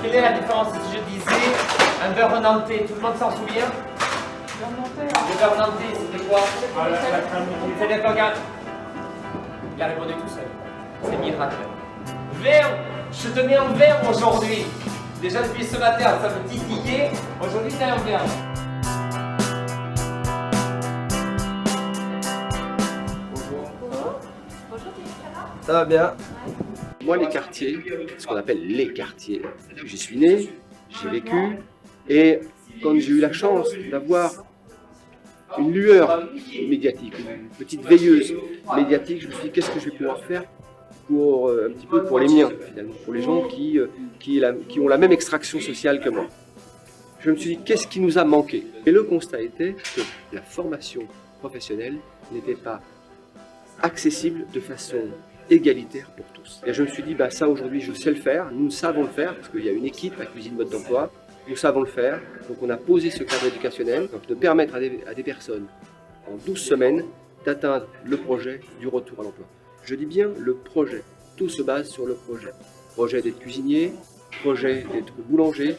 quelle est la différence si je disais un beurre nantais? Tout le monde s'en souvient? Le beurre nantais, c'était quoi? C'est d'accord, regarde. Il a répondu tout seul. C'est miracle. Verre, je te mets un verre aujourd'hui. Déjà depuis ce matin, ça me titillait. Aujourd'hui, t'as un verre. Bonjour. Ça va bien. Moi, les quartiers, ce qu'on appelle les quartiers, j'y suis né, j'ai vécu, et quand j'ai eu la chance d'avoir une lueur médiatique, une petite veilleuse médiatique, je me suis dit qu'est-ce que je vais pouvoir faire pour un petit peu pour les miens, finalement, pour les gens qui ont la même extraction sociale que moi. Je me suis dit qu'est-ce qui nous a manqué? Et le constat était que la formation professionnelle n'était pas accessible de façon égalitaire pour tous. Et je me suis dit, bah, ça aujourd'hui je sais le faire, nous savons le faire, parce qu'il y a une équipe à Cuisine Mode d'Emploi, nous savons le faire, donc on a posé ce cadre éducationnel, donc de permettre à des personnes en 12 semaines d'atteindre le projet du retour à l'emploi. Je dis bien le projet, tout se base sur le projet. Projet d'être cuisinier, projet d'être boulanger,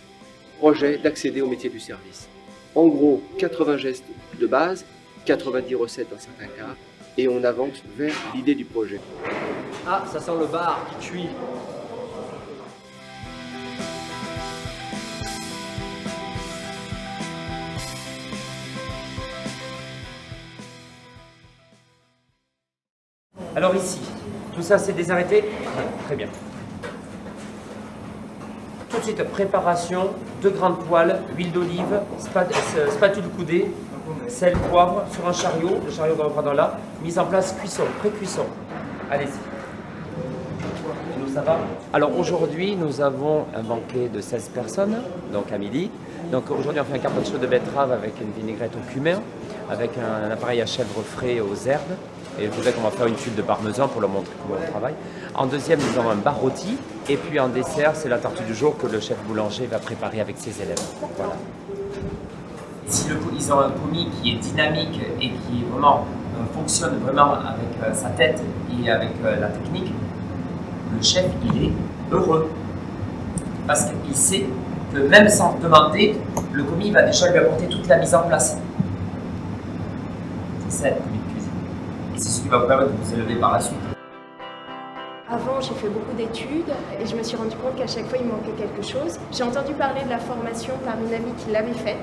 projet d'accéder au métier du service. En gros, 80 gestes de base, 90 recettes dans certains cas, et on avance vers l'idée du projet. Ah, ça sent le bar qui cuit. Alors ici, tout ça c'est désarrêté? Très bien. Tout de suite, préparation, 2 grandes poêles, huile d'olive, spatule coudée, sel, poivre, sur un chariot, le chariot va reprendre là, mise en place, cuisson, pré-cuisson. Allez-y. Nous, ça va? Alors aujourd'hui, nous avons un banquet de 16 personnes, donc à midi. Donc aujourd'hui, on fait un carpaccio de betterave avec une vinaigrette au cumin, avec un appareil à chèvre frais aux herbes. Et je voudrais qu'on va faire une tuile de parmesan pour leur montrer comment on travaille. En deuxième, nous avons un bar rôti. Et puis en dessert, c'est la tortue du jour que le chef boulanger va préparer avec ses élèves. Voilà. Si ils ont un commis qui est dynamique et qui vraiment fonctionne vraiment avec sa tête et avec la technique, le chef, il est heureux. Parce qu'il sait que même sans demander, le commis va déjà lui apporter toute la mise en place. C'est ça, le commis de cuisine. Et c'est ce qui va vous permettre de vous élever par la suite. Avant, j'ai fait beaucoup d'études et je me suis rendu compte qu'à chaque fois, il me manquait quelque chose. J'ai entendu parler de la formation par une amie qui l'avait faite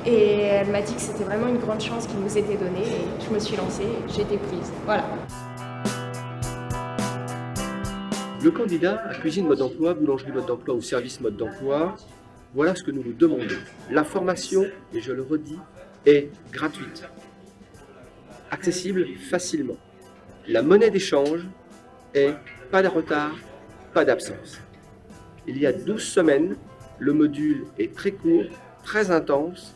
et elle m'a dit que c'était vraiment une grande chance qui nous était donnée et je me suis lancée et j'ai été prise. Voilà. Le candidat à Cuisine Mode d'Emploi, Boulangerie Mode d'Emploi ou Service Mode d'Emploi, voilà ce que nous nous demandons. La formation, et je le redis, est gratuite, accessible facilement. La monnaie d'échange est pas de retard, pas d'absence. Il y a 12 semaines, le module est très court, très intense,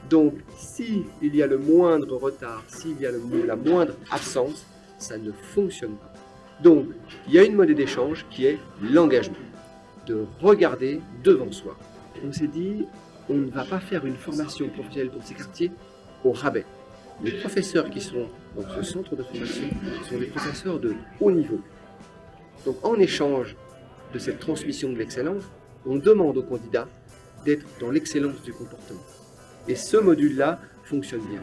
donc s'il y a le moindre retard, s'il y a la moindre absence, ça ne fonctionne pas. Donc, il y a une monnaie d'échange qui est l'engagement, de regarder devant soi. On s'est dit, on ne va pas faire une formation professionnelle pour ces quartiers au rabais. Les professeurs qui sont dans ce centre de formation sont des professeurs de haut niveau. Donc, en échange de cette transmission de l'excellence, on demande aux candidats d'être dans l'excellence du comportement. Et ce module-là fonctionne bien.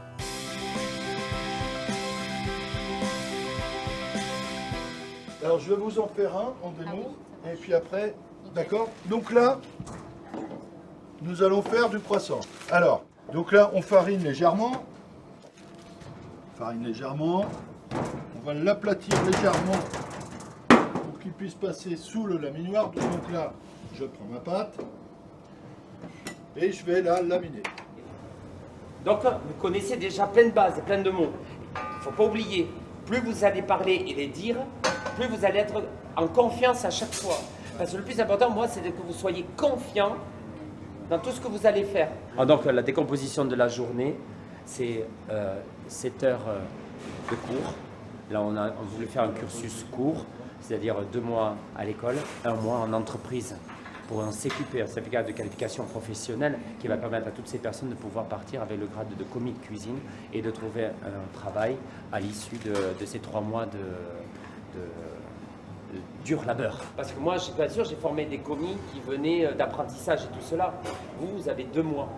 Alors je vais vous en faire un en démo, et puis après, d'accord? Donc là, nous allons faire du croissant. Alors, donc là, on farine légèrement. On va l'aplatir légèrement pour qu'il puisse passer sous le laminoir. Donc là, je prends ma pâte et je vais la laminer. Donc, vous connaissez déjà plein de bases et plein de mots. Il ne faut pas oublier, plus vous allez parler et les dire, plus vous allez être en confiance à chaque fois. Parce que le plus important, moi, c'est que vous soyez confiant dans tout ce que vous allez faire. Donc, la décomposition de la journée, c'est 7 heures de cours. Là, on a voulu faire un cursus court, c'est-à-dire 2 mois à l'école, 1 mois en entreprise, pour un CQP, un certificat de qualification professionnelle, qui va permettre à toutes ces personnes de pouvoir partir avec le grade de commis de cuisine et de trouver un travail à l'issue de ces 3 mois dur labeur. Parce que moi, bien sûr, j'ai formé des commis qui venaient d'apprentissage et tout cela. Vous avez 2 mois.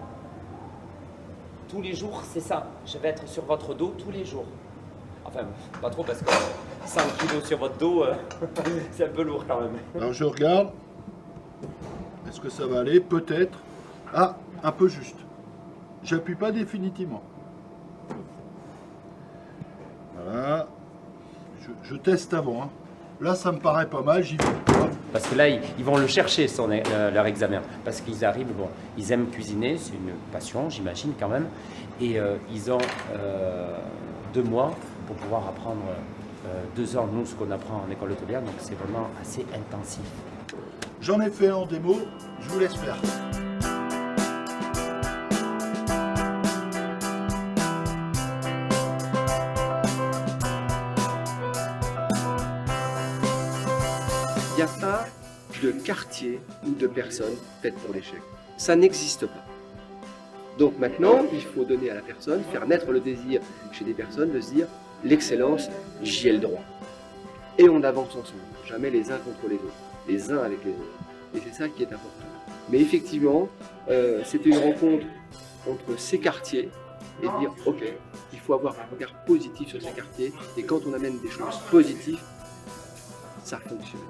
Tous les jours, c'est ça. Je vais être sur votre dos tous les jours. Enfin, pas trop parce que 100 kilos sur votre dos, c'est un peu lourd quand même. Alors je regarde. Est-ce que ça va aller? Peut-être. Ah, un peu juste. J'appuie pas définitivement. Voilà. Je teste avant. Hein. Là, ça me paraît pas mal, j'y vais. Parce que là, ils vont le chercher, leur examen. Parce qu'ils arrivent, bon, ils aiment cuisiner, c'est une passion, j'imagine quand même. Et ils ont 2 mois pour pouvoir apprendre 2 ans, nous, ce qu'on apprend en école hôtelière. Donc c'est vraiment assez intensif. J'en ai fait un en démo, je vous laisse faire. Il n'y a pas de quartier ou de personne faite pour l'échec. Ça n'existe pas. Donc maintenant, il faut donner à la personne, faire naître le désir chez des personnes de se dire l'excellence, j'y ai le droit. Et on avance ensemble, jamais les uns contre les autres, les uns avec les autres. Et c'est ça qui est important. Mais effectivement, c'était une rencontre entre ces quartiers et de dire ok, il faut avoir un regard positif sur ces quartiers. Et quand on amène des choses positives, ça fonctionne.